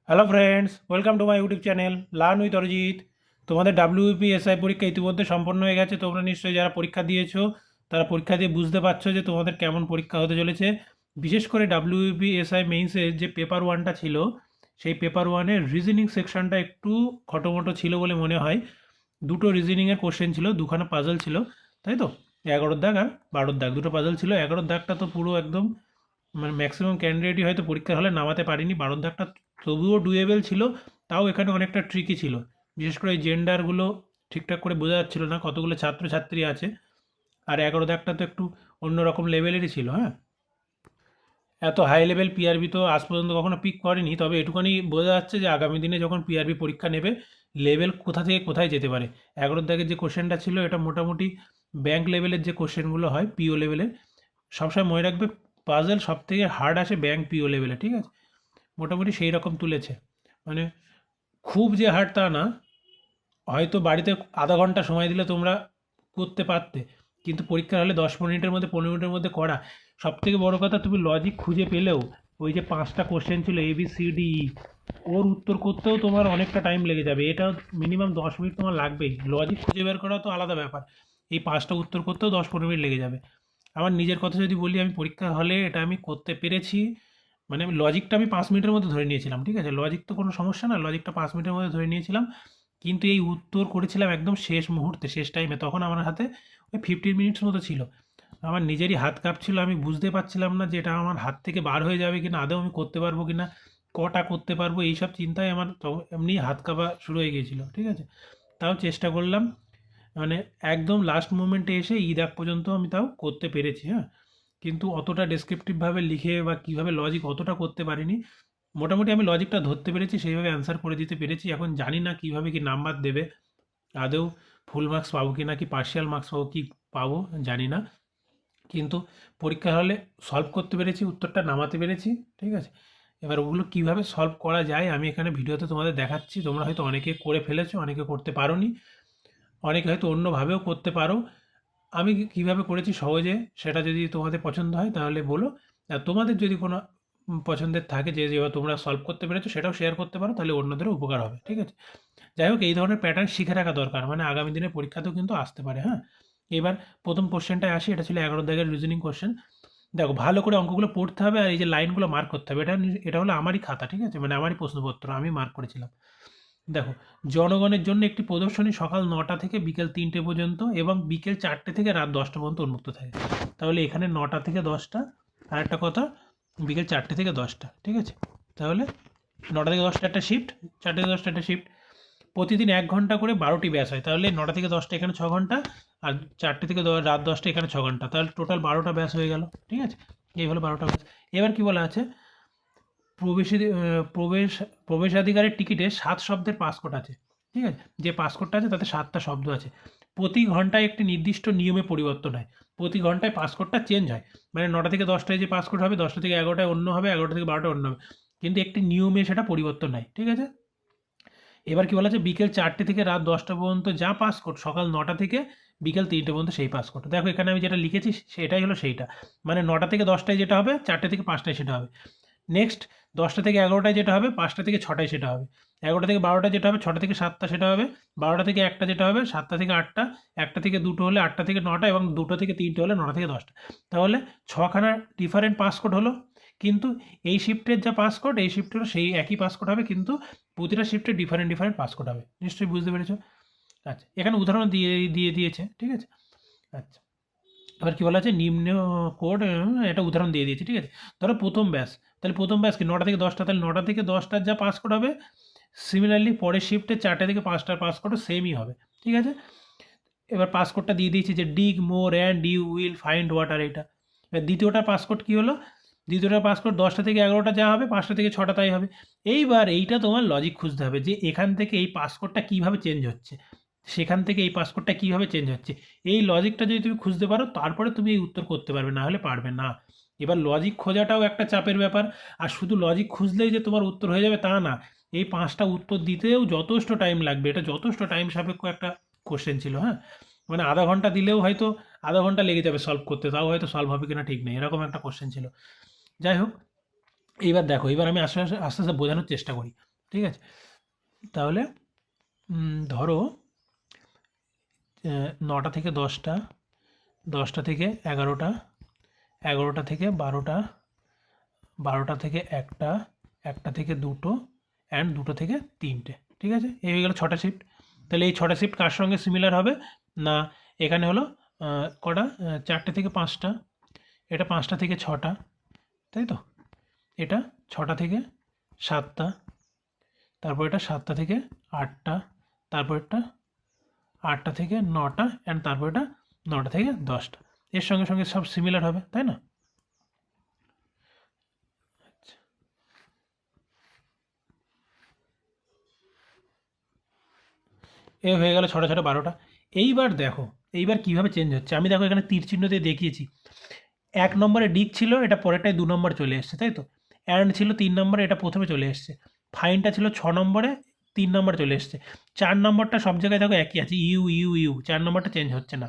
Hello friends, welcome to my YouTube channel learn with Arijit. তোমাদের WPSI পরীক্ষা ইতিমধ্যে সম্পন্ন হয়ে গেছে। তোমরা নিশ্চয়ই যারা পরীক্ষা দিয়েছো তারা পরীক্ষা দিয়ে বুঝতে পারছো যে তোমাদের কেমন পরীক্ষা হতে চলেছে। বিশেষ করে ডাব্লিউপিএসআই মেইনসের যে পেপার ওয়ানটা ছিল, সেই পেপার ওয়ানের রিজনিং সেকশনটা একটু খটোমটো ছিল বলে মনে হয়। দুটো রিজনিংয়ের কোশ্চেন ছিল, দুখানা পাজল ছিল, তাই তো? 11 দাগ আর 12 দাগ দুটো পাজল ছিল। 11 দাগটা তো পুরো একদম মানে ম্যাক্সিমাম ক্যান্ডিডেটই হয়তো পরীক্ষার হলে নামাতে পারিনি। 12 দাগটা তবুও ডুয়েবল ছিল, তাও এখানে অনেকটা ট্রিকি ছিল। বিশেষ করে এই জেন্ডারগুলো ঠিকঠাক করে বোঝা যাচ্ছিল না, কতগুলো ছাত্রছাত্রী আছে। আর 11 দাগটা তো একটু অন্যরকম লেভেলেরই ছিল, হ্যাঁ। এত হাই লেভেল পিআরবি তো আজ পর্যন্ত কখনো পিক করেনি, তবে এটুখানি বোঝা যাচ্ছে যে আগামী দিনে যখন পিআরবি পরীক্ষা নেবে লেভেল কোথা থেকে কোথায় যেতে পারে। 11 দাগের যে কোশ্চেনটা ছিল এটা মোটামুটি ব্যাংক লেভেলের যে কোশ্চেনগুলো হয় পিও লেভেলের, সবসময় মনে রাখবে পাজল সব থেকে হার্ড আসে ব্যাংক পিও লেভেলে, ঠিক আছে? মোটামুটি সেই রকম তুলেছে, মানে খুব যে হার্ড তা না। হয়তো বাড়িতে আধা ঘন্টা সময় দিলে তোমরা করতে পারতে, কিন্তু পরীক্ষার হলে 10 মিনিটের মধ্যে 15 মিনিটের মধ্যে করা। সব থেকে বড় কথা, তুমি লজিক খুঁজে পেলেও ওই যে 5টা কোশ্চেন ছিল ABCDE, ওর উত্তর করতেও তোমার অনেকটা টাইম লেগে যাবে। এটা মিনিমাম 10 মিনিট তোমার লাগবেই। লজিক খুঁজে বের করা তো আলাদা ব্যাপার, এই 5টা উত্তর করতেও 10-15 মিনিট লেগে যাবে। আমার নিজের কথা যদি বলি, আমি পরীক্ষা হলে এটা আমি করতে পেরেছি। মানে আমি লজিকটা 5 মিনিটের মধ্যে ধরে নিয়েছিলাম, ঠিক আছে? লজিক তো কোনো সমস্যা না, লজিকটা 5 মিনিটের মধ্যে ধরে নিয়েছিলাম। কিন্তু এই উত্তর করেছিলাম একদম শেষ মুহূর্তে, শেষ টাইমে, তখন আমার হাতে ওই 15 মিনিটস মতো ছিল। আমার নিজেরই হাত কাঁপছিল, আমি বুঝতে পারছিলাম না যে এটা আমার হাত থেকে বার হয়ে যাবে কিনা, আদৌ আমি করতে পারবো কিনা, কটা করতে পারবো, এইসব চিন্তায় আমার এমনি হাত কাঁপা শুরু হয়ে গিয়েছিল, ঠিক আছে? তাও চেষ্টা করলাম, মানে একদম লাস্ট মোমেন্টে এসে ঈদ আগ পর্যন্ত আমি তাও করতে পেরেছি, হ্যাঁ। কিন্তু অতটা ডেসক্রিপটিভভাবে লিখে বা কীভাবে লজিক অতটা করতে পারিনি। মোটামুটি আমি লজিকটা ধরতে পেরেছি, সেইভাবে অ্যান্সার করে দিতে পেরেছি। এখন জানি না কীভাবে কি নাম্বার দেবে, আদৌ ফুল মার্কস পাবো কি না কি পার্শিয়াল মার্কস পাবো কি পাবো জানি না। কিন্তু পরীক্ষা হলে সলভ করতে পেরেছি, উত্তরটা নামাতে পেরেছি, ঠিক আছে? এবার ওগুলো কীভাবে সলভ করা যায় আমি এখানে ভিডিওতে তোমাদের দেখাচ্ছি। তোমরা হয়তো অনেকে করে ফেলেছো, অনেকে করতে পারোনি, অনেকে হয়তো অন্যভাবেও করতে পারো। আমি কীভাবে করেছি সহজে, সেটা যদি তোমাদের পছন্দ হয় তাহলে বলো। আর তোমাদের যদি কোনো পছন্দের থাকে যে যেভাবে তোমরা সলভ করতে পেরেছো সেটাও শেয়ার করতে পারো, তাহলে অন্যদেরও উপকার হবে, ঠিক আছে? যাই হোক, এই ধরনের প্যাটার্ন শিখে রাখা দরকার, মানে আগামী দিনের পরীক্ষাতেও কিন্তু আসতে পারে, হ্যাঁ। এবার প্রথম কোশ্চেনটায় আসি, এটা ছিল 11 দাগের রিজনিং কোশ্চেন। দেখো, ভালো করে অঙ্কগুলো পড়তে হবে আর এই যে লাইনগুলো মার্ক করতে হবে। এটা হলো আমারই খাতা, ঠিক আছে? মানে আমারই প্রশ্নপত্র, আমি মার্ক করেছিলাম। দেখো, জনগণের জন্য একটি প্রদর্শনী সকাল 9টা থেকে বিকেল 3টে পর্যন্ত এবং বিকেল 4টে থেকে রাত 10টা পর্যন্ত উন্মুক্ত থাকে। তাহলে এখানে 9টা থেকে 10টা, আর একটা কথা বিকেল 4টে থেকে 10টা, ঠিক আছে? তাহলে 9টা থেকে 10টা একটা শিফট, 4টে থেকে 10টা একটা শিফট। প্রতিদিন 1 ঘন্টা করে 12টি ব্যাচ হয়, তাহলে 9টা থেকে 10টা এখানে 6 ঘন্টা, আর 4টে থেকে রাত 10টা এখানে 6 ঘন্টা, তাহলে টোটাল 12টা ব্যাচ হয়ে গেল, ঠিক আছে? এই হলো 12টা ব্যাচ। এবার কি বলা আছে, প্রবেশী প্রবেশাধিকারের টিকিটে 7 শব্দের পাসকোড আছে, ঠিক আছে? যে পাসকোডটা আছে তাতে 7টা শব্দ আছে। প্রতি ঘন্টায় একটি নির্দিষ্ট নিয়মে পরিবর্তন হয়, প্রতি ঘন্টায় পাসকোডটা চেঞ্জ হয়। মানে 9টা থেকে 10টায় যে পাসকোড হবে, 10টা থেকে 11টায় অন্য হবে, 11টা থেকে 12টায় অন্য হবে, কিন্তু একটি নিয়মে সেটা পরিবর্তন হয়, ঠিক আছে? এবার কি বলা আছে, বিকেল 4টে থেকে রাত 10টা পর্যন্ত যা পাসকোড, সকাল 9টা থেকে বিকেল 3টে পর্যন্ত সেই পাসকোড। দেখো, এখানে আমি যেটা লিখেছি সেটাই হলো সেইটা, মানে 9টা থেকে 10টায় যেটা হবে, 4টে থেকে 5টায় সেটা হবে। নেক্সট 10টা থেকে 11টায় যেটা হবে, 5টা থেকে 6টায় সেটা হবে। 11টা থেকে 12টায় যেটা হবে, 6টা থেকে 7টা সেটা হবে। 12টা থেকে 1টা যেটা হবে, 7টা থেকে 8টা। 1টা থেকে 2টো হলে 8টা থেকে 9টা, এবং 2টো থেকে 3টে হলে 9টা থেকে 10টা। তাহলে 6খানা ডিফারেন্ট পাসকোড হলো। কিন্তু এই শিফটের যা পাসকোড, এই শিফটেরও সেই একই পাসকোড হবে, কিন্তু প্রতিটা শিফটে ডিফারেন্ট ডিফারেন্ট পাসকোড হবে। নিশ্চয়ই বুঝতে পেরেছো? আচ্ছা, এখানে উদাহরণ দিয়ে দিয়ে দিয়েছে, ঠিক আছে? আচ্ছা, এবার কী বলা আছে, নিম্ন কোড, এটা উদাহরণ দিয়ে দিয়েছে, ঠিক আছে? ধরো প্রথম ব্যাচ, তাহলে প্রথম ব্যাচ কি 9টা থেকে 10টা, তাহলে 9টা থেকে 10টার যা পাসকোড হবে, সিমিলারলি পরের শিফটে 4টে থেকে 5টার পাসকোডও সেমই হবে, ঠিক আছে? এবার পাসকোডটা দিয়ে দিয়েছি যে dig more and you will find water, এটা। এবার দ্বিতীয়টার পাসকোড কী হলো, দ্বিতীয়টার পাসকোড 10টা থেকে 11টা যা হবে, 5টা থেকে 6টা তাই হবে। এইবার এইটা তোমার লজিক খুঁজতে হবে যে এখান থেকে এই পাসকোডটা কীভাবে চেঞ্জ হচ্ছে, সেখান থেকে এই পাসকোডটা কীভাবে চেঞ্জ হচ্ছে। এই লজিকটা যদি তুমি খুঁজতে পারো, তারপরে তুমি এই উত্তর করতে পারবে, না হলে পারবে না। এবার লজিক খোঁজাটাও একটা চাপের ব্যাপার, আর শুধু লজিক খুঁজলেই যে তোমার উত্তর হয়ে যাবে তা না। এই 5টা উত্তর দিতেও যথেষ্ট টাইম লাগবে, এটা যথেষ্ট টাইম সাপেক্ষ একটা কোশ্চেন ছিল, হ্যাঁ। মানে আধা ঘন্টা দিলেও হয়তো আধা ঘন্টা লেগে যাবে সলভ করতে, তাও হয়তো সলভ হবে কিনা ঠিক নেই, এরকম একটা কোশ্চেন ছিল। যাই হোক, এইবার দেখো, এবার আমি আস্তে আস্তে আস্তে আস্তে বোঝানোর চেষ্টা করি। ঠিক আছে? তাহলে ধরো 9টা থেকে 10টা, 10টা থেকে 11টা, 11টা থেকে 12টা, 12টা থেকে 1টা, 1টা থেকে 2টো অ্যান্ড 2টো থেকে 3টে। ঠিক আছে? এই হয়ে গেল 6টা শিফট। তাহলে এই 6টা শিফট কার সঙ্গে সিমিলার হবে? না, এখানে হলো কটা 4টে থেকে 5টা, এটা 5টা থেকে 6টা, তাই তো? এটা 6টা থেকে 7টা, তারপর এটা 7টা থেকে 8টা, তারপর এটা 8টা থেকে 9টা অ্যান্ড তারপর এটা 9টা থেকে 10টা। এর সঙ্গে সঙ্গে সব সিমিলার হবে, তাই না? এ হয়ে গেল 6টা 6টা 12টা। এইবার দেখো, এইবার কিভাবে চেঞ্জ হচ্ছে। আমি দেখো এখানে তীর চিহ্ন দিয়ে দেখিয়েছি। 1 নম্বরে ডিক ছিল, এটা পরেরটায় 2 নম্বর চলে এসছে, তাই তো? অ্যান্ড ছিল 3 নম্বরে, এটা প্রথমে চলে এসছে। ফাইনটা ছিল 6 নম্বরে, 3 নম্বর চলে এসছে। 4 নম্বরটা সব জায়গায় দেখো একই আছে, ইউ ইউ ইউ, 4 নম্বরটা চেঞ্জ হচ্ছে না।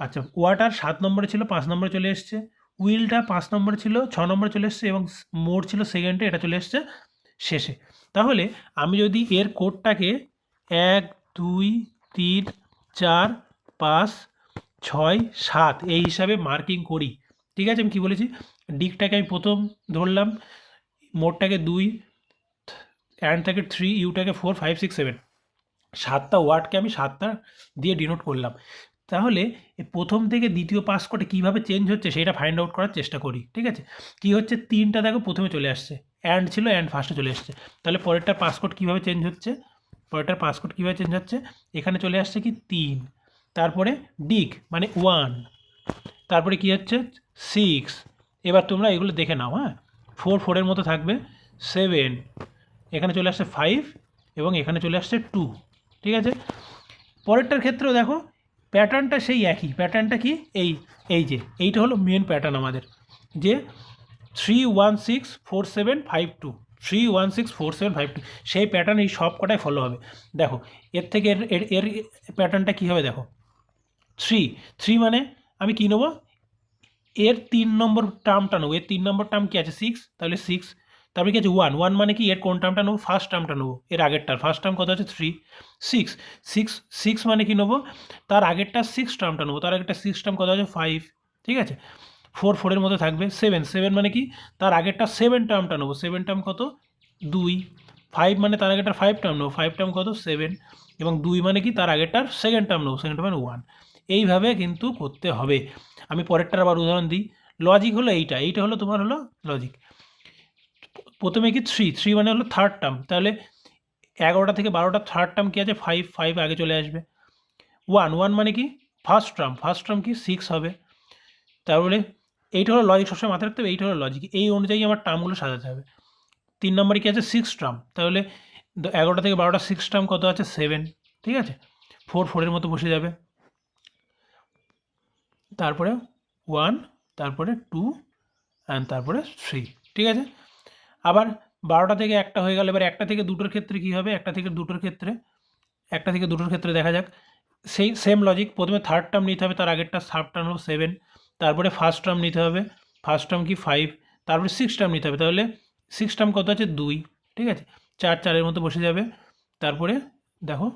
আচ্ছা, ওয়াটার 7 নম্বরে ছিল, 5 নম্বরে চলে এসছে। উইলটা 5 নম্বরে ছিল, 6 নম্বরে চলে এসছে এবং মোড ছিল সেকেন্ডে, এটা চলে এসছে শেষে। তাহলে আমি যদি এর কোডটাকে 1 2 3 4 5 6 7 এই হিসাবে মার্কিং করি, ঠিক আছে? আমি কী বলেছি, ডিকটাকে আমি প্রথম ধরলাম, মোডটাকে 2, অ্যান্ডটাকে 3, ইউটাকে 4 5 6 7, 7টা ওয়ার্ডকে আমি 7টা দিয়ে ডিনোট করলাম। তাহলে প্রথম থেকে দ্বিতীয় পাস কোডে কীভাবে চেঞ্জ হচ্ছে সেটা ফাইন্ড আউট করার চেষ্টা করি, ঠিক আছে? কী হচ্ছে, 3টা দেখো প্রথমে চলে আসছে, অ্যান্ড ছিল, অ্যান্ড ফার্স্টে চলে এসছে। তাহলে পরেরটার পাস কোড কীভাবে চেঞ্জ হচ্ছে, পরেরটার পাস কোড কীভাবে চেঞ্জ হচ্ছে, এখানে চলে আসছে কি 3, তারপরে ডিক মানে 1, তারপরে কি হচ্ছে 6। এবার তোমরা এগুলো দেখে নাও, হ্যাঁ? 4 4-এর মতো থাকবে, 7, এখানে চলে আসছে 5 এবং এখানে চলে আসছে 2, ঠিক আছে? পরেরটার ক্ষেত্রেও দেখো প্যাটার্নটা সেই একই। প্যাটার্নটা কি, এইটা হলো মেন প্যাটার্ন আমাদের, যে 3 1 6 4 7 5 2, 3 1 6 4 7 5 2, সেই প্যাটার্ন এই সব কটাই ফলো হবে। দেখো এর থেকে এর প্যাটার্নটা কী হবে, দেখো 3 মানে আমি কী নেবো, এর 3 নম্বর টার্মটা নেবো। এর 3 নম্বর টার্ম কী আছে, 6, তাহলে 6। তারপরে কি আছে 1 মানে কি, এর কোন টার্মটা নেবো, ফার্স্ট টার্মটা নেবো, এর আগেরটার ফার্স্ট টার্ম কত আছে 3, 6 মানে কি নেবো, তার আগেরটা 6 টার্মটা নেবো, তার আগেরটা 6 টার্ম কত আছে 5, ঠিক আছে? 4 4-এর মধ্যে থাকবে, 7 মানে কি, তার আগেরটা 7 টার্মটা নেবো, 7 টার্ম কত 2, 5 মানে তার আগেরটা 5 টার্ম নেবো, 5 টার্ম কত 7, এবং 2 মানে কি, তার আগেরটার সেকেন্ড টার্ম নেবো, সেকেন্ড টার্ম মানে 1। এইভাবে কিন্তু করতে হবে। আমি পরেরটার আবার উদাহরণ দিই। লজিক হলো এইটা হলো তোমার হলো লজিক। প্রথমে কি 3 মানে হলো থার্ড টার্ম, তাহলে 11টা থেকে 12টা থার্ড টার্ম কী আছে 5 আগে চলে আসবে। 1 মানে কি, ফার্স্ট টার্ম কি 6 হবে। তারপরে এইটা হলো লজিক, সবসময় মাথায় রাখতে হবে, এইটা হলো লজিক, এই অনুযায়ী আমার টার্মগুলো সাজাতে হবে। 3 নম্বরে কি আছে 6 টার্ম, তাহলে 11টা থেকে 12টা 6 টার্ম কত আছে 7, ঠিক আছে? 4 4-এর মতো বসে যাবে, তারপরে 1, তারপরে 2 অ্যান্ড তারপরে 3, ঠিক আছে? আবার 12টা থেকে 1টা হয়ে গেল। এবার 1টা থেকে 2টোর ক্ষেত্রে কী হবে, 1টা থেকে 2টোর ক্ষেত্রে দেখা যাক সেই সেম লজিক। প্রথমে থার্ড টার্ম নিতে হবে, তার আগেরটা থার্ড টার্ম হলো 7, তারপরে ফার্স্ট টার্ম নিতে হবে, ফার্স্ট টার্ম কি 5, তারপরে 6 টার্ম নিতে হবে, তাহলে 6 টার্ম কত আছে 2, ঠিক আছে? 4 4-এর মতো বসে যাবে। তারপরে দেখো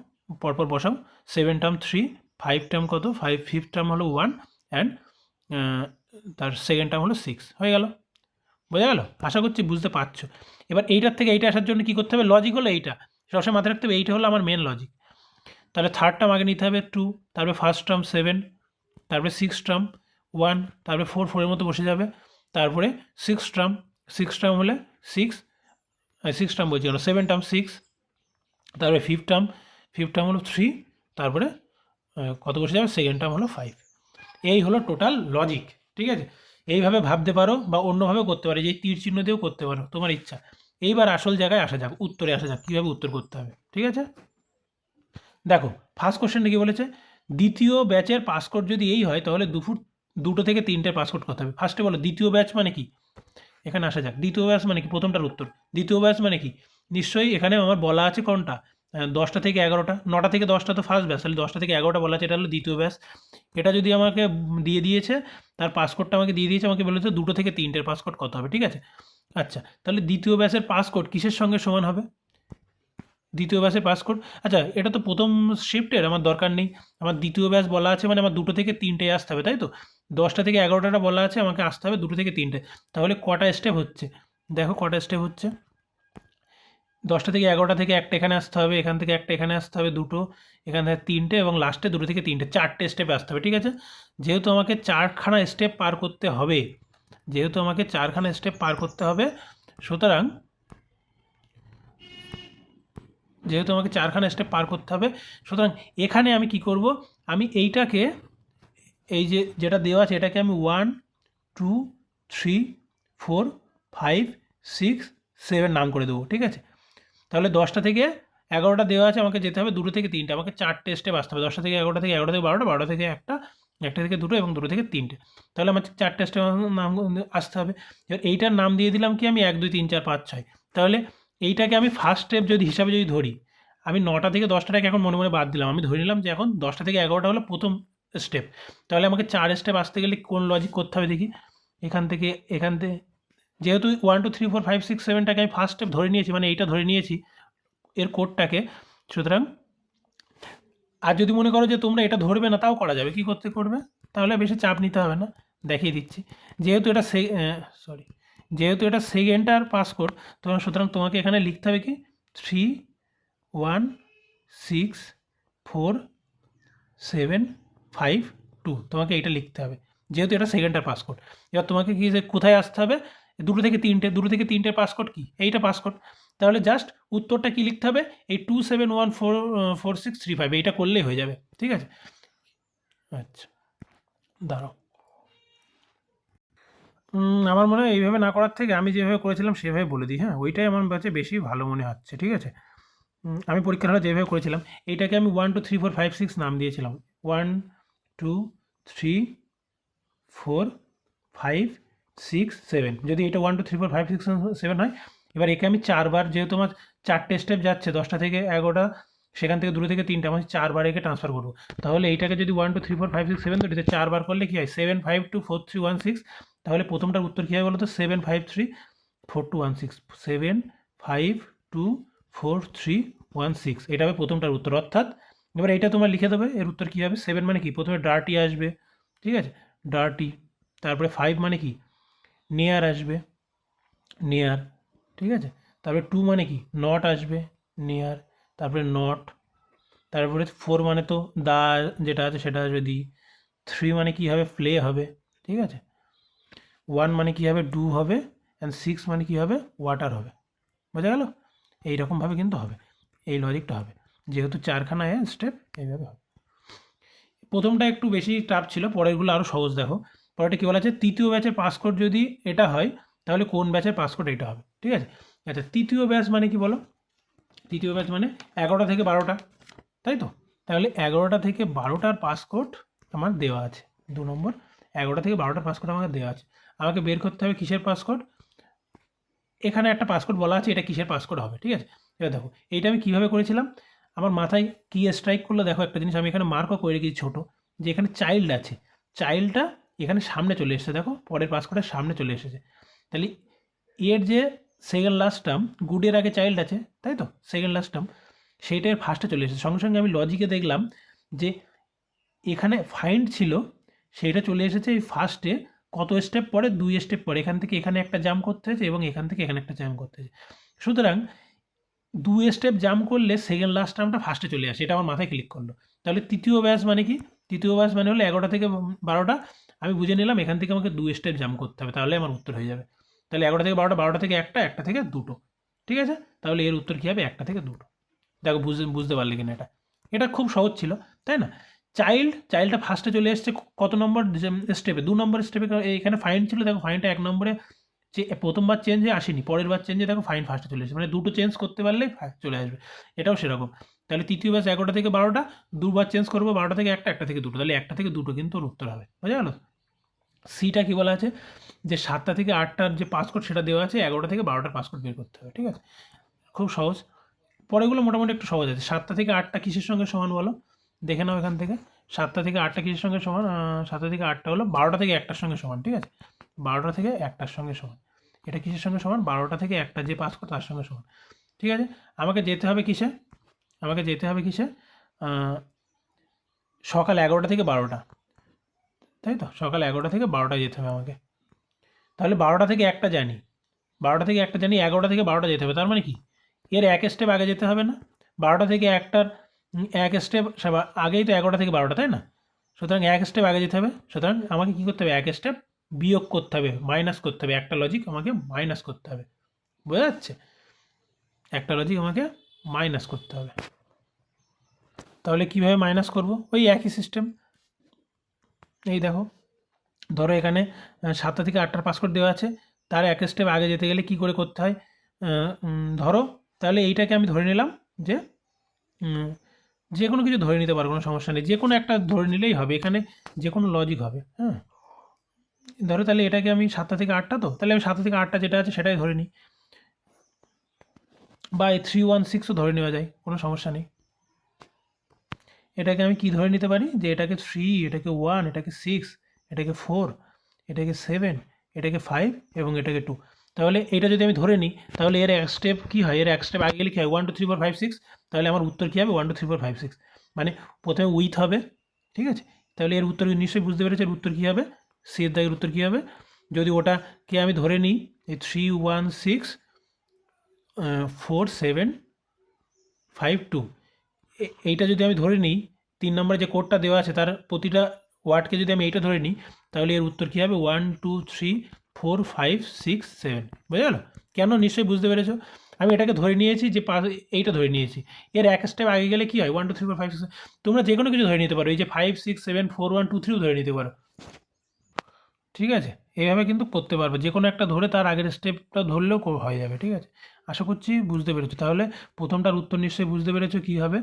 পরপর বসাও, 7 টার্ম 3, 5 টার্ম কত 5, ফিফথ টার্ম হলো 1 অ্যান্ড তার সেকেন্ড টার্ম হলো 6, হয়ে গেল। বোঝা গেল? আশা করছি বুঝতে পারছো। এবার এইটার থেকে এইটা আসার জন্য কী করতে হবে, লজিক হলো এইটা, সবসময় মাথায় রাখতে হবে, এইটা হলো আমার মেন লজিক। তাহলে থার্ড টার্ম আগে নিতে হবে 2, তারপরে ফার্স্ট টার্ম 7, তারপরে 6 টার্ম 1, তারপরে 4 4-এর মতো বসে যাবে, তারপরে 6 টার্ম হলে 6 টার্ম বলছি কেন, 7 টার্ম 6, তারপরে ফিফথ টার্ম হলো 3, তারপরে কত বসে যাবে, সেকেন্ড টার্ম হলো 5। এই হলো টোটাল লজিক, ঠিক আছে? এইভাবে ভাবতে পারো বা অন্যভাবে করতে পারো, যে তীর চিহ্ন দিয়েও করতে পারো, তোমার ইচ্ছা। এইবার আসল জায়গায় আসা যাক, উত্তরে আসা যাক, কীভাবে উত্তর করতে হবে, ঠিক আছে? দেখো ফার্স্ট কোশ্চেনটা কী বলেছে, দ্বিতীয় ব্যাচের পাসকোড যদি এই হয় তাহলে 2টো থেকে 3টের পাসকোড করতে হবে। ফার্স্টে বলো দ্বিতীয় ব্যাচ মানে কি, এখানে আসা যাক। দ্বিতীয় ব্যাচ মানে কি, প্রথমটার উত্তর। দ্বিতীয় ব্যাচ মানে কি, নিশ্চয়ই এখানে আমার বলা আছে কোনটা, 10টা থেকে 11টা, 9টা থেকে 10টা তো ফার্স্ট ব্যাচ, তাহলে 10টা থেকে 11টা বলা আছে, এটা হলো দ্বিতীয় ব্যাচ। এটা যদি আমাকে দিয়ে দিয়েছে, তার পাসকোডটা আমাকে দিয়ে দিয়েছে, আমাকে বলেছে 2টো থেকে 3টের পাসকোড কত হবে, ঠিক আছে? আচ্ছা, তাহলে দ্বিতীয় ব্যাচের পাসকোড কিসের সঙ্গে সমান হবে, দ্বিতীয় ব্যাচের পাসকোড। আচ্ছা, এটা তো প্রথম শিফটের, আমার দরকার নেই। আমার দ্বিতীয় ব্যাচ বলা আছে মানে আমার 2টো থেকে 3টে আসতে হবে, তাই তো? 10টা থেকে 11টাটা বলা আছে, আমাকে আসতে হবে 2টো থেকে 3টে। তাহলে কটা স্টেপ হচ্ছে? দেখো কটা স্টেপ হচ্ছে। 10টা থেকে 11টা থেকে একটা এখানে আসতে হবে, এখান থেকে একটা এখানে আসতে হবে, 2টো, এখান থেকে 3টে, এবং লাস্টে 2টো থেকে 3টে, 4টে স্টেপে আসতে হবে, ঠিক আছে? যেহেতু আমাকে 4খানা স্টেপ পার করতে হবে, সুতরাং এখানে আমি কি করব, আমি এইটাকে, এই যেটা দেওয়া আছে এটাকে আমি 1 2 3 4 5 6 7 নাম করে দেবো, ঠিক আছে? তাহলে 10টা থেকে 11টা দেওয়া আছে, আমাকে যেতে হবে 2টো থেকে 3টে, আমাকে 4টে স্টেপ আসতে হবে। 10টা থেকে 11টা থেকে 11টা থেকে 12টা, 12টা থেকে একটা, একটা থেকে 2টো, এবং 2টো থেকে 3টে। তাহলে আমার 4টে স্টেপ নাম আসতে হবে। এবার এইটার নাম দিয়ে দিলাম কি আমি 1 2 3 4 5 6। তাহলে এইটাকে আমি ফার্স্ট স্টেপ হিসাবে যদি ধরি, আমি 9টা থেকে 10টাটাকে এখন মনে মনে বাদ দিলাম, আমি ধরে নিলাম যে এখন 10টা থেকে 11টা হলো প্রথম স্টেপ। তাহলে আমাকে 4 স্টেপ আসতে গেলে কোন লজিক করতে হবে দেখি। এখান থেকে যেহেতু 1 2 3 4 5 6 7টাকে আমি ফার্স্ট স্টেপ ধরে নিয়েছি, মানে এইটা ধরে নিয়েছি এর কোডটাকে, সুতরাং আর যদি মনে করো যে তোমরা এটা ধরবে না তাও করা যাবে, কি করবে, তাহলে বেশি চাপ নিতে হবে না, দেখিয়ে দিচ্ছি। যেহেতু এটা সেকেন্ডটার পাসকোড, সুতরাং তোমাকে এখানে লিখতে হবে কি 3 1 6 4 7 5 2, তোমাকে এটা লিখতে হবে, যেহেতু এটা সেকেন্ডটার পাসকোড। এবার তোমাকে কি যে কোথায় আসতে হবে, 2টো থেকে 3টে পাসকোড কি এইটা পাসকোড। তাহলে জাস্ট উত্তরটা কি লিখতে হবে, এই 27144635 এইটা করলেই হয়ে যাবে, ঠিক আছে? আচ্ছা, দাঁড়াও, আমার মনে হয় এইভাবে না করার থেকে আমি যেভাবে করেছিলাম সেভাবে বলে দিই, হ্যাঁ, ওইটাই আমার কাছে বেশি ভালো মনে হচ্ছে, ঠিক আছে? আমি পরীক্ষার হলে যেভাবে করেছিলাম, এইটাকে আমি 1 2 3 4 5 6 নাম দিয়েছিলাম, 1 2 3 4 5 6 7। যদি এটা 1 2 3 4 5 6 7 হয়, এবার একে আমি 4বার, যেহেতু আমার 4টে স্টেপ যাচ্ছে 10টা থেকে 11টা, সেখান থেকে 2টো থেকে 3টে, আমি 4বার একে ট্রান্সফার করবো। তাহলে এইটাকে যদি 1 2 3 4 5 6 7 ধরি, 4বার করলে কী হয়, 7 5 2 4 3 1 6। তাহলে প্রথমটার উত্তর কী হবে বলো তো, 7 5 3 4 2 1 6, 7 5 2 4 3 1 6, এটা হবে প্রথমটার উত্তর। অর্থাৎ এবার এইটা তোমরা লিখে দেবে, এর উত্তর কী হবে, 7 মানে কি, প্রথমে ডার্টি আসবে, ঠিক আছে, ডার্টি। তারপরে 5 মানে কি, নিয়ার আসবে, নিয়ার, ঠিক আছে। তারপরে 2 মানে কি, নট আসবে, নিয়ার। তারপরে নট। তারপরে 4 মানে তো দা যেটা আছে সেটা আসবে, দি। 3 মানে কি হবে, প্লে হবে, ঠিক আছে। 1 মানে কি হবে, ডু হবে। অ্যান্ড 6 মানে কি হবে, ওয়াটার হবে। বোঝা গেল? এইরকমভাবে কিন্তু হবে, এই লজিকটা হবে, যেহেতু 4খানা স্টেপ এইভাবে হবে। প্রথমটা একটু বেশি টাফ ছিল, পরেরগুলো আরও সহজ। দেখো পরেরটা কী বলা আছে, তৃতীয় ব্যাচের পাসকোড যদি এটা হয় তাহলে কোন ব্যাচের পাসকোড এটা হবে, ঠিক আছে? আচ্ছা, তৃতীয় ব্যাচ মানে কি বলো? তৃতীয় ব্যাচ মানে 11টা থেকে 12টা, তাই তো? তাহলে 11টা থেকে 12টার পাসকোড আমার দেওয়া আছে, 2 নম্বর। 11টা থেকে 12টার পাসকোড আমাকে দেওয়া আছে, আমাকে বের করতে হবে কিসের পাসকোড। এখানে একটা পাসকোড বলা আছে, এটা কিসের পাসকোড হবে, ঠিক আছে? এবার দেখো এইটা আমি কীভাবে করেছিলাম, আমার মাথায় কী স্ট্রাইক করলো, দেখো একটা জিনিস আমি এখানে মার্কও করে রেখেছি ছোটো, যে এখানে চাইল্ড আছে, চাইল্ডটা এখানে সামনে চলে এসেছে, দেখো পরের পাসকোডের সামনে চলে এসেছে। তাহলে এর যে সেকেন্ড লাস্ট টার্ম, গুডের আগে চাইল্ড আছে, তাই তো, সেকেন্ড লাস্ট টার্ম সেইটার ফার্স্টে চলে এসেছে। সঙ্গে সঙ্গে আমি লজিকে দেখলাম যে এখানে ফাইন্ড ছিল, সেইটা চলে এসেছে এই ফার্স্টে, কত স্টেপ পরে, 2 স্টেপ পরে, এখান থেকে এখানে একটা জাম্প করতে হয়েছে এবং এখান থেকে এখানে একটা জাম্প করতে হয়েছে। সুতরাং 2 স্টেপ জাম্প করলে সেকেন্ড লাস্ট টার্মটা ফার্স্টে চলে আসে, এটা আমার মাথায় ক্লিক করলো। তাহলে তৃতীয় ব্যাচ মানে কি, তৃতীয় ব্যাচ মানে হলো 11টা থেকে 12টা, আমি বুঝে নিলাম এখান থেকে আমাকে 2 স্টেপ জাম্প করতে হবে, তাহলে আমার উত্তর হয়ে যাবে। তাহলে 11টা থেকে 12টা, 12টা থেকে একটা, একটা থেকে দুটো, ঠিক আছে? তাহলে এর উত্তর কী হবে, একটা থেকে দুটো। দেখো বুঝতে পারলে কিনা, এটা খুব সহজ ছিল, তাই না? চাইল্ডটা ফার্স্টে চলে এসছে কত নম্বর স্টেপে, 2 নম্বর স্টেপে। এখানে ফাইন ছিল, দেখো ফাইনটা 1 নম্বরে প্রথমবার চেঞ্জ হয়ে আসেনি, পরের বার চেঞ্জে দেখো ফাইন ফার্স্টে চলে এসেছে, মানে দুটো চেঞ্জ করতে পারলেই চলে আসবে, এটাও সেরকম। তাহলে তৃতীয় ব্যাচ 11টা থেকে 12টা, দুবার চেঞ্জ করবো, 12টা থেকে একটা, একটা থেকে দুটো, তাহলে একটা থেকে দুটো কিন্তু ওর উত্তর হবে। বোঝা গেল? সিটা কি বলা আছে, যে 7টা থেকে 8টার যে পাসকোড সেটা দেওয়া আছে, 11টা থেকে 12টার পাসকোড বের করতে হবে, ঠিক আছে? খুব সহজ। পরেগুলো মোটামুটি একটু সহজ আছে। 7টা থেকে 8টা কিসের সঙ্গে সমান বলো, দেখে নাও এখান থেকে। 7টা থেকে 8টা কিসের সঙ্গে সমান, 7টা থেকে 8টা হলো 12টা থেকে 1টার সঙ্গে সমান, ঠিক আছে? 12টা থেকে 1টার সঙ্গে সমান। এটা কিসের সঙ্গে সমান, 12টা থেকে 1টা যে পাসকোড তার সঙ্গে সমান, ঠিক আছে? আমাকে যেতে হবে কিসে, আমাকে যেতে হবে কিসে, সকাল 11টা থেকে 12টা, তাই তো? সকাল 11টা থেকে 12টা যেতে হবে আমাকে। তাহলে 12টা থেকে 1টা জানি, 12টা থেকে 1টা জানি, 11টা থেকে 12টা যেতে হবে। তার মানে কি এর এক স্টেপ আগে যেতে হবে না? 12টা থেকে 1টার এক স্টেপ আগেই তো 11টা থেকে 12টা, তাই না? সুতরাং এক স্টেপ আগে যেতে হবে। সুতরাং আমাকে কী করতে হবে, এক স্টেপ বিয়োগ করতে হবে, মাইনাস করতে হবে। একটা লজিক আমাকে মাইনাস করতে হবে, বোঝা যাচ্ছে? একটা লজিক আমাকে মাইনাস করতে হবে। তাহলে কীভাবে মাইনাস করব? ওই একই সিস্টেম। এই দেখো, ধরো এখানে 7টা থেকে 8টার পাসকোড দেওয়া আছে, তার এক স্টেপ আগে যেতে গেলে কী করে করতে হয়? ধরো তাহলে এইটাকে আমি ধরে নিলাম যে যে কোনো কিছু ধরে নিতে পারো, কোনো সমস্যা নেই, যে কোনো একটা ধরে নিলেই হবে, এখানে যে কোনো লজিক হবে। হ্যাঁ, ধরো তাহলে এটাকে আমি 7টা থেকে 8টা, তো তাহলে আমি 7টা থেকে 8টা যেটা আছে সেটাই ধরে নিই, বা এই 316ও ধরে নেওয়া যায়, কোনো সমস্যা নেই। এটাকে আমি কি ধরে নিতে পারি, যে এটাকে 3, এটাকে 1, এটাকে 6, এটাকে 4, এটাকে 7, এটাকে 5 এবং এটাকে 2। তাহলে এটা যদি আমি ধরে নিই, তাহলে এর এক স্টেপ কী হয়, এর এক স্টেপ আগে গেলে কী হয়, 1 2 3 4 5 6। তাহলে আমার উত্তর কী হবে, 1 2 3 4 5 6, মানে প্রথমে উইথ হবে, ঠিক আছে? তাহলে এর উত্তর নিশ্চয়ই বুঝতে পেরেছে, এর উত্তর কী হবে, সি এর দাগের উত্তর কী হবে। যদি ওটাকে আমি ধরে নিই, এই 3 1 6 4 7 5 2, এইটা যদি আমি ধরে নিই, 3 নম্বরে যে কোডটা দেওয়া আছে তার প্রতিটা ওয়ার্ডকে যদি আমি এইটা ধরে নিই, তাহলে এর উত্তর কী হবে, 1 2 3 4 5 6 7। বুঝে গেল? কেন, নিশ্চয়ই বুঝতে পেরেছো। আমি এটাকে ধরে নিয়েছি যে এইটা ধরে নিয়েছি, এর এক স্টেপ আগে গেলে কী হয়, 1 2 3 4 5 6। তোমরা যে কোনো কিছু ধরে নিতে পারো, এই যে 5 6 7 4 1 2 3ও ধরে নিতে পারো, ঠিক আছে? এইভাবে কিন্তু করতে পারবে, যে কোনো একটা ধরে তার আগের স্টেপটা ধরলেও হয়ে যাবে, ঠিক আছে? আশা করছি বুঝতে পেরেছো। তাহলে প্রথমটার উত্তর নিশ্চয়ই বুঝতে পেরেছো কী হবে।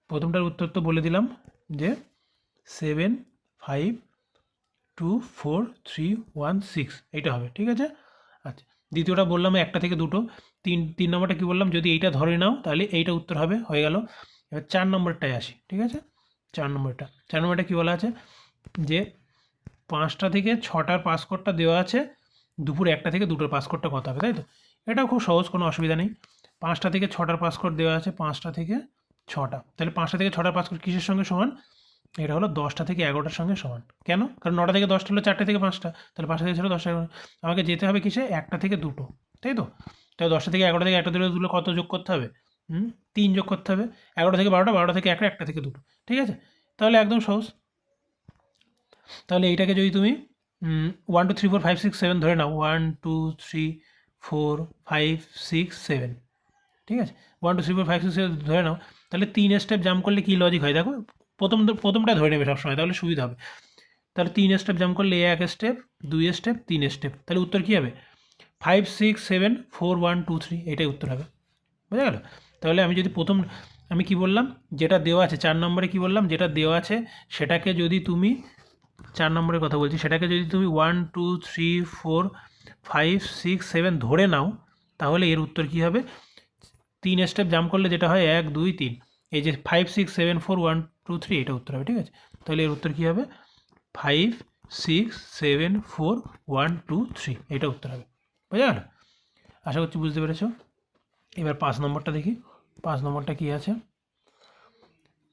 প্রথমটার উত্তর তো বলে দিলাম যে 7 5 2 4 3 1 6, এইটা হবে, ঠিক আছে? আচ্ছা, দ্বিতীয়টা বললাম একটা থেকে দুটো। তিন নম্বরটা কী বললাম, যদি এইটা ধরে নাও তাহলে এইটা উত্তর হবে, হয়ে গেল। এবার 4 নম্বরটায় আসি, ঠিক আছে? 4 নম্বরটা কী বলা আছে, যে 5টা থেকে 6টার পাসকোডটা দেওয়া আছে, দুপুর 1টা থেকে 2টোর পাসকোডটা কত হবে, তাই তো? এটাও খুব সহজ, কোনো অসুবিধা নেই। 5টা থেকে 6টার পাসকোড দেওয়া আছে, 5টা থেকে 6টা, তাহলে 5টা থেকে 6টার পাসকোড কিসের সঙ্গে সমান, এটা হলো 10টা থেকে 11টার সঙ্গে সমান। কেন? কারণ 9টা থেকে 10টা হলো 4টে থেকে 5টা, তাহলে 5টা থেকে 6টা 10টা। আমাকে যেতে হবে কিসে, 1টা থেকে 2টো, তাই তো? তাহলে 10টা থেকে 11টা থেকে 1টা দুটো কত যোগ করতে হবে, 3 যোগ করতে হবে। 11টা থেকে 12টা, 12টা থেকে 1টা, 1টা থেকে 2টো, ঠিক আছে? তাহলে একদম সহজ। তাহলে এইটাকে যদি তুমি 1 2 3 4 5 6 7 ধরে নাও, 1 2 3 4 5 6 7, ঠিক আছে? 1 2 3 4 5 6 7 ধরে নাও, তাহলে 3 স্টেপ জাম্প করলে কী লজিক হয় দেখো, প্রথমটা ধরে নেবে সবসময়, তাহলে সুবিধা হবে। তাহলে 3 স্টেপ জাম্প করলে 1 স্টেপ, 2 স্টেপ, 3 স্টেপ, তাহলে উত্তর কী হবে, 5 6 7 4 1 2 3, এটাই উত্তর হবে। বুঝা গেল? তাহলে আমি যদি আমি কি বললাম, যেটা দেওয়া আছে 4 নম্বরে, কি বললাম, যেটা দেওয়া আছে সেটাকে যদি তুমি 4 নম্বরের কথা বলছি, সেটাকে যদি তুমি 1 2 3 4 5 6 7 ধরে নাও, তাহলে এর উত্তর কী হবে, 3 স্টেপ জাম্প করলে যেটা হয় 1 2 3, এই যে 5 6 7 4 1 2 3, এটা উত্তর হবে, ঠিক আছে? তাহলে এর উত্তর কী হবে, 5 6 7 4 1 2 3, এটা উত্তর হবে। বুঝা গেল? আশা করছি বুঝতে পেরেছো। এবার 5 নম্বরটা দেখি। 5 নম্বরটা কী আছে,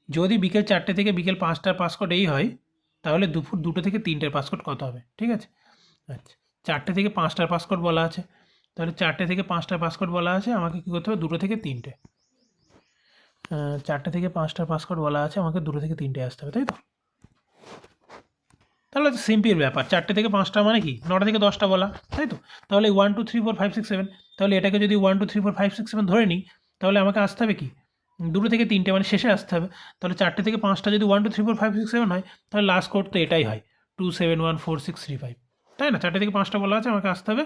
যদি বিকেল 4টে থেকে বিকেল 5টার পাসকোড এই হয়, তাহলে দুপুর 2টো থেকে 3টের পাসকোড কত হবে, ঠিক আছে? আচ্ছা, 4টে থেকে 5টার পাসকোড বলা আছে, তাহলে 4টে থেকে 5টার পাসকোড বলা আছে, আমাকে কী করতে হবে, 2টো থেকে 3টে। 4টে থেকে 5টার পাসকোড বলা আছে, আমাকে 2টো থেকে 3টে আসতে হবে, তাই তো? তাহলে তো সিম্পল ব্যাপার, 4টে থেকে 5টা মানে কি, 9টা থেকে 10টা বলা, তাই তো? তাহলে 1 2 3 4 5 6 7, তাহলে এটাকে যদি 1 2 3 4 5 6 7 ধরে নিই, তাহলে আমাকে আসতে হবে কি, 2টো থেকে 3টে, মানে শেষে আসতে হবে। তাহলে 4টে থেকে 5টা যদি 1 2 3 4 5 6 7 হয়, তাহলে লাস্ট কোড তো এটাই হয়, 2 7 1 4 6 3 5, তাই না? 4টে থেকে 5টা বলা আছে, আমাকে আসতে হবে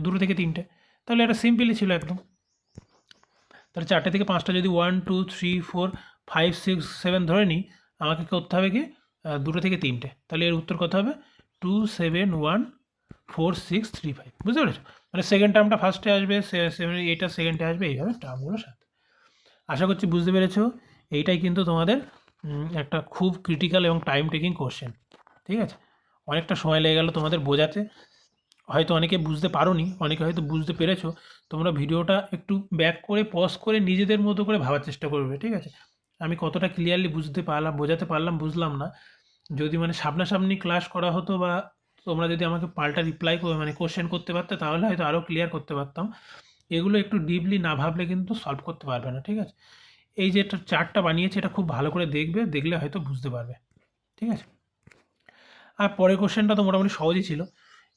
2টো থেকে 3টে। তাহলে এটা সিম্পলই ছিল একদম। তাহলে 4টে থেকে 5টা যদি 1 2 3 4 5 6 7 ধরে নিই, আমাকে করতে হবে কি, 2টো থেকে 3টে। তাহলে এর উত্তর কত হবে, 2 7 1 4 6 3 5। বুঝতে পেরেছো? মানে সেকেন্ড টার্মটা ফার্স্টে আসবে, এটা সেকেন্ডে আসবে, এইভাবে টার্মগুলো সাথে। আশা করছি বুঝতে পেরেছো। এইটাই কিন্তু তোমাদের একটা খুব ক্রিটিক্যাল এবং টাইম টেকিং কোশ্চেন, ঠিক আছে? অনেকটা সময় লেগে গেল তোমাদের বোঝাতে, হয়তো অনেকে বুঝতে পারোনি, অনেকে হয়তো বুঝতে পেরেছো। তোমরা ভিডিওটা একটু ব্যাক করে পজ করে নিজেদের মতো করে ভাবার চেষ্টা করবে, ঠিক আছে? আমি কতটা ক্লিয়ারলি বুঝতে পারলাম, বোঝাতে পারলাম বুঝলাম না। যদি মানে সামনাসামনি ক্লাস করা হতো বা তোমরা যদি আমাকে পাল্টা রিপ্লাই মানে কোশ্চেন করতে পারতে, তাহলে হয়তো আরও ক্লিয়ার করতে পারতাম। এগুলো একটু ডিপলি না ভাবলে কিন্তু সলভ করতে পারবে না, ঠিক আছে? এই যে একটা চার্টটা বানিয়েছি, এটা খুব ভালো করে দেখবে, দেখলে হয়তো বুঝতে পারবে, ঠিক আছে? আর পরের কোশ্চেনটা তো মোটামুটি সহজই ছিল।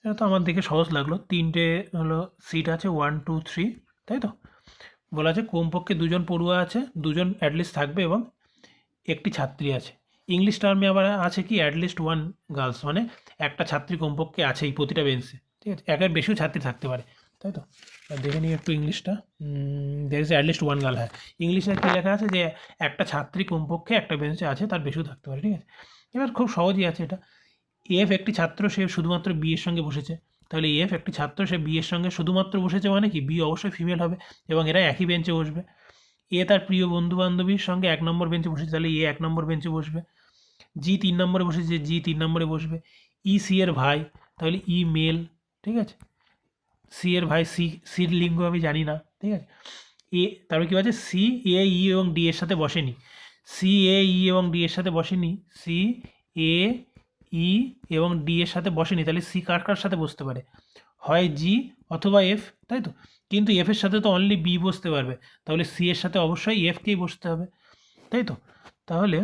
এটা তো আমার দেখে সহজ লাগলো। 3টে হলো সিট আছে, 1, 2, 3, তাই তো? বলা আছে কমপক্ষে 2জন পড়ুয়া আছে, 2জন অ্যাটলিস্ট থাকবে এবং একটি ছাত্রী আছে। ইংলিশ টার্মে আবার আছে কি অ্যাটলিস্ট 1 গার্লস, মানে একটা ছাত্রী কমপক্ষে আছেই প্রতিটা বেঞ্চে, ঠিক আছে? একের বেশিও ছাত্রী থাকতে পারে, তাই তো? আর দেখে নিই একটু ইংলিশটা। দের ইজ অ্যাটলিস্ট 1 গার্ল, হ্যাঁ। ইংলিশে কী লেখা আছে যে একটা ছাত্রী কমপক্ষে একটা বেঞ্চে আছে, তার বেশিও থাকতে পারে, ঠিক আছে? এবার খুব সহজই আছে এটা। এফ একটি ছাত্র, সে শুধুমাত্র বি এর সঙ্গে বসেছে। তাহলে এফ একটি ছাত্র, সে বি এর সঙ্গে শুধুমাত্র বসেছে, মানে কি বি অবশ্যই ফিমেল হবে এবং এরা একই বেঞ্চে বসবে। এ তার প্রিয় বন্ধু বান্ধবীর সঙ্গে 1 নম্বর বেঞ্চে বসেছে, তাহলে এ 1 নম্বর বেঞ্চে বসবে। জি 3 নম্বরে বসেছে, জি 3 নম্বরে বসবে। ই সি এর ভাই, তাহলে ই মেল, ঠিক আছে? সি এর ভাই, সির লিঙ্গ আমি জানি না, ঠিক আছে? এ তারপরে কী আছে, সি এ ই এবং ডি এর সাথে বসেনি। সি এ ই এবং ডি এর সাথে বসেনি, সি এ ই এবং ডি এর সাথে বসেনি, তাহলে সি কার কার সাথে বসতে পারে? হয় জি অথবা এফ, তাই তো? কিন্তু এফ এর সাথে তো অনলি বি বসতে পারবে, তাহলে সি এর সাথে অবশ্যই এফকেই বসতে হবে, তাই তো? তাহলে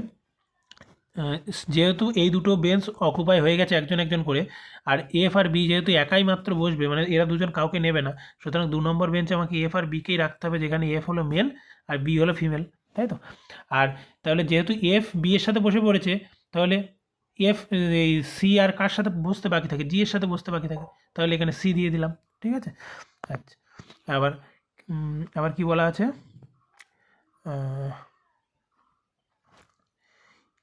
যেহেতু এই দুটো বেঞ্চ অকুপাই হয়ে গেছে একজন একজন করে, আর এফ আর বি যেহেতু একাই মাত্র বসবে, মানে এরা দুজন কাউকে নেবে না, সুতরাং 2 নম্বর বেঞ্চে আমাকে এফ আর বিকেই রাখতে হবে, যেখানে এফ হলো মেল আর বি হলো ফিমেল, তাই তো? আর তাহলে যেহেতু এফ বি এর সাথে বসে পড়েছে, তাহলে এফ এই সি আর কার সাথে বসতে বাকি থাকে? জি এর সাথে বসতে বাকি থাকে, তাহলে এখানে সি দিয়ে দিলাম, ঠিক আছে? আচ্ছা, আবার আবার কি বলা আছে,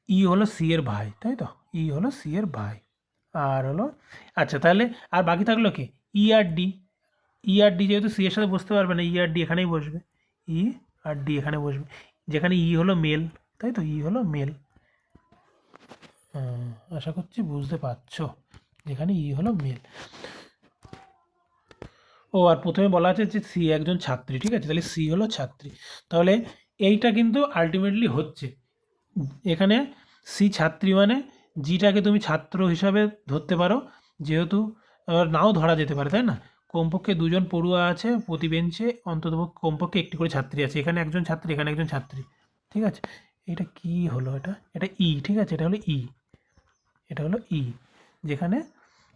ই হলো সি এর ভাই, তাই তো? ই হলো সি এর ভাই। আর হলো, আচ্ছা তাহলে আর বাকি থাকলো কি, ই আর ডি। ই আর ডি যেহেতু সি এর সাথে বসতে পারবে না, ই আর ডি এখানেই বসবে, ই আর ডি এখানে বসবে, যেখানে ই হলো মেল, তাই তো? ই হলো মেল। আশা করছি বুঝতে পারছো, যেখানে ই হলো মেল। ও আর প্রথমে বলা আছে যে সি একজন ছাত্রী, ঠিক আছে? তাহলে সি হলো ছাত্রী, তাহলে এইটা কিন্তু আলটিমেটলি হচ্ছে এখানে সি ছাত্রী, মানে জিটাকে তুমি ছাত্র হিসাবে ধরতে পারো, যেহেতু নাও ধরা যেতে পারে, তাই না? কমপক্ষে 2জন পড়ুয়া আছে প্রতি বেঞ্চে, অন্তত কমপক্ষে একটি করে ছাত্রী আছে, এখানে একজন ছাত্রী, এখানে একজন ছাত্রী, ঠিক আছে? এটা কি হলো, এটা ই, ঠিক আছে? এটা হলো ই, এটা হলো ই, যেখানে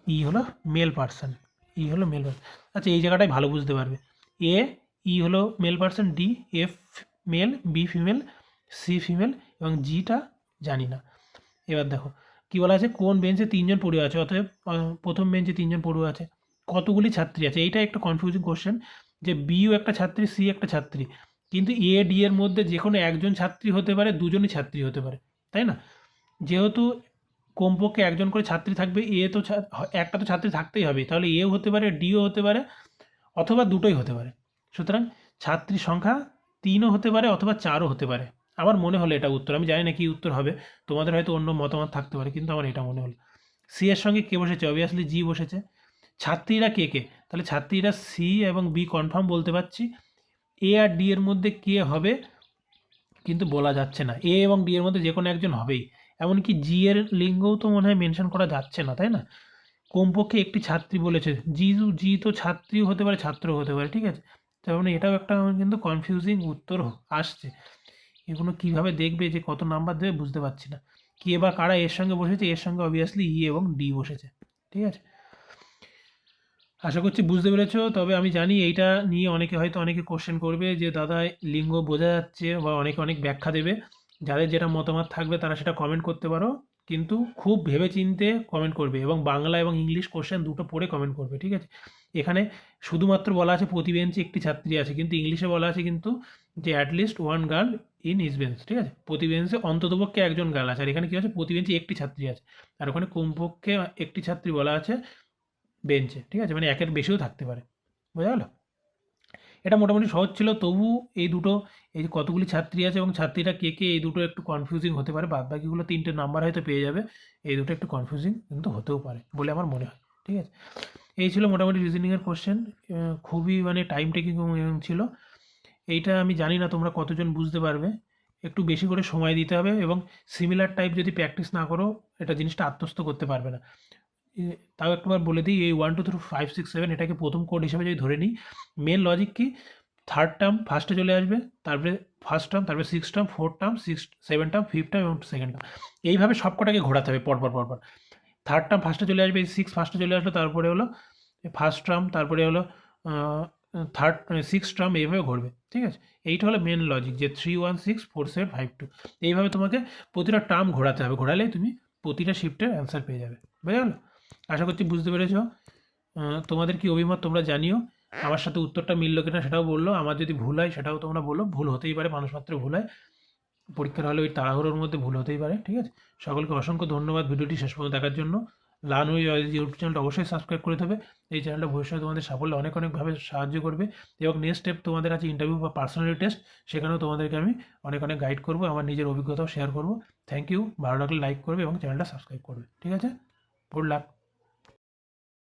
ই হলো মেল পার্সন, ই হলো মেল পার্সন। আচ্ছা, এই জায়গাটাই ভালো বুঝতে পারবে। এ ই হলো male person, D F male, B female, C female এবং জিটা জানি না। এবার দেখো কী বলা আছে, কোন বেঞ্চে 3জন পড়ুয়া আছে, অতএব প্রথম বেঞ্চে 3জন পড়ুয়া আছে, কতগুলি ছাত্রী আছে? এইটা একটা কনফিউজিং কোশ্চেন, যে বিও একটা ছাত্রী, সি একটা ছাত্রী, কিন্তু এ ডি এর মধ্যে যে কোনো একজন ছাত্রী হতে পারে, দুজনই ছাত্রী হতে পারে, তাই না? যেহেতু কমপক্ষে একজন করে ছাত্রী থাকবে, এ তো একটা তো ছাত্রী থাকতেই হবে, তাহলে এও হতে পারে, ডিও হতে পারে, অথবা দুটোই হতে পারে। সুতরাং ছাত্রীর সংখ্যা 3ও হতে পারে অথবা 4ও হতে পারে। আমার মনে হলো এটা উত্তর, আমি জানি না কি উত্তর হবে, তোমাদের হয়তো অন্য মতামত থাকতে পারে, কিন্তু আমার এটা মনে হলো। সি এর সঙ্গে কে বসেছে? অবভিয়াসলি জি বসেছে। ছাত্রীরা কে কে? তাহলে ছাত্রীরা সি এবং বি কনফার্ম বলতে পারছি। এ আর ডি এর মধ্যে কে হবে কিন্তু বলা যাচ্ছে না, এ এবং ডি এর মধ্যে যে কোনো একজন হবেই। এমনকি জি এর লিঙ্গও তো মনে হয় মেনশন করা যাচ্ছে না, তাই না? কমপক্ষে একটি ছাত্রী বলেছে, জি তো ছাত্রীও হতে পারে, ছাত্রও হতে পারে, ঠিক আছে? তার মানে এটাও একটা আমার কিন্তু কনফিউজিং উত্তর আসছে। এগুলো কীভাবে দেখবে যে কত নাম্বার দেবে বুঝতে পারছি না। কে বা কারা এর সঙ্গে বসেছে? এর সঙ্গে অবভিয়াসলি ই এবং ডি বসেছে, ঠিক আছে? আশা করছি বুঝতে পেরেছো। তবে আমি জানি এইটা নিয়ে অনেকে কোশ্চেন করবে যে দাদা লিঙ্গ বোঝা যাচ্ছে, বা অনেকে অনেক ব্যাখ্যা দেবে। যাদের যেটা মতামত থাকবে তারা সেটা কমেন্ট করতে পারো, কিন্তু খুব ভেবেচিন্তে কমেন্ট করবে এবং বাংলা এবং ইংলিশ কোশ্চেন দুটো পড়ে কমেন্ট করবে, ঠিক আছে? এখানে শুধুমাত্র বলা আছে প্রতি বেঞ্চে একটি ছাত্রী আছে, কিন্তু ইংলিশে বলা আছে কিন্তু যে at least 1 girl in each bench, ঠিক আছে? প্রতি বেঞ্চে অন্ততপক্ষে একজন গার্ল আছে, আর এখানে কী আছে, প্রতি বেঞ্চে একটি ছাত্রী আছে, আর ওখানে কমপক্ষে একটি ছাত্রী বলা আছে বেঞ্চে, ঠিক আছে? মানে একের বেশিও থাকতে পারে। বোঝা গেল? এটা মোটামুটি সহজ ছিল, তবু এই দুটো, এই যে কতগুলি ছাত্রী আছে এবং ছাত্রীরা কে কে, এই দুটো একটু কনফিউজিং হতে পারে। বাদবাকিগুলো 3টে নাম্বার হয়তো পেয়ে যাবে, এই দুটো একটু কনফিউজিং কিন্তু হতেও পারে বলে আমার মনে হয়। ঠিক আছে, এই ছিল মোটামুটি রিজনিংয়ের কোশ্চেন। খুবই মানে টাইম টেকিং ছিল। এইটা আমি জানি না তোমরা কতজন বুঝতে পারবে, একটু বেশি করে সময় দিতে হবে এবং সিমিলার টাইপ যদি প্র্যাকটিস না করো এটা জিনিসটা আত্মস্থ করতে পারবে না। তাও একবার বলে দিই, এই 1 2 3 5 6 7 এটাকে প্রথম কোড হিসেবে যদি ধরে নিই, মেন লজিক কি, থার্ড টার্ম ফার্স্টে চলে আসবে, তারপরে ফার্স্ট টার্ম, তারপরে six term, fourth term, seven term, fifth term এবং সেকেন্ড টার্ম, এইভাবে সব কটাকে ঘোরাতে হবে পরপর। থার্ড টার্ম ফার্স্টে চলে আসবে, সিক্স ফার্স্টে চলে আসলো, তারপরে হলো ফার্স্ট টার্ম, তারপরে হলো থার্ড সিক্স টার্ম, এইভাবে ঘুরবে। ঠিক আছে, এইটা হলো মেন লজিক, যে 3 1 6 4 7 5 2, এইভাবে তোমাকে প্রতিটা টার্ম ঘোরাতে হবে, ঘোরালেই তুমি প্রতিটা শিফটের অ্যান্সার পেয়ে যাবে। বুঝে গেলো? আশা করছি বুঝতে পেরেছো। তোমাদের কি অভিমত তোমরা জানিও, আমার সাথে উত্তরটা মিললো কিনা সেটাও বললো, আমার যদি ভুল হয় সেটাও তোমরা বলো, ভুল হতেই পারে, মানুষ মাত্র ভুল হয়, পরীক্ষার হলে ওই তাড়াহুড়োর মধ্যে ভুল হতেই পারে। ঠিক আছে, সকলকে অসংখ্য ধন্যবাদ ভিডিওটি শেষ পর্যন্ত দেখার জন্য। লার্ন উইথ ইউটিউব চ্যানেলটা অবশ্যই সাবস্ক্রাইব করে দেবে, এই চ্যানেলটা ভবিষ্যতে তোমাদের সাফল্যে অনেকভাবে সাহায্য করবে এবং নেক্সট স্টেপ তোমাদের আছে ইন্টারভিউ বা পার্সোনালি টেস্ট, সেখানেও তোমাদেরকে আমি অনেক গাইড করবো, আমার নিজের অভিজ্ঞতাও শেয়ার করবো। থ্যাংক ইউ, ভালো লাগলে লাইক করবে এবং চ্যানেলটা সাবস্ক্রাইব করবে। ঠিক আছে, গুড লাক।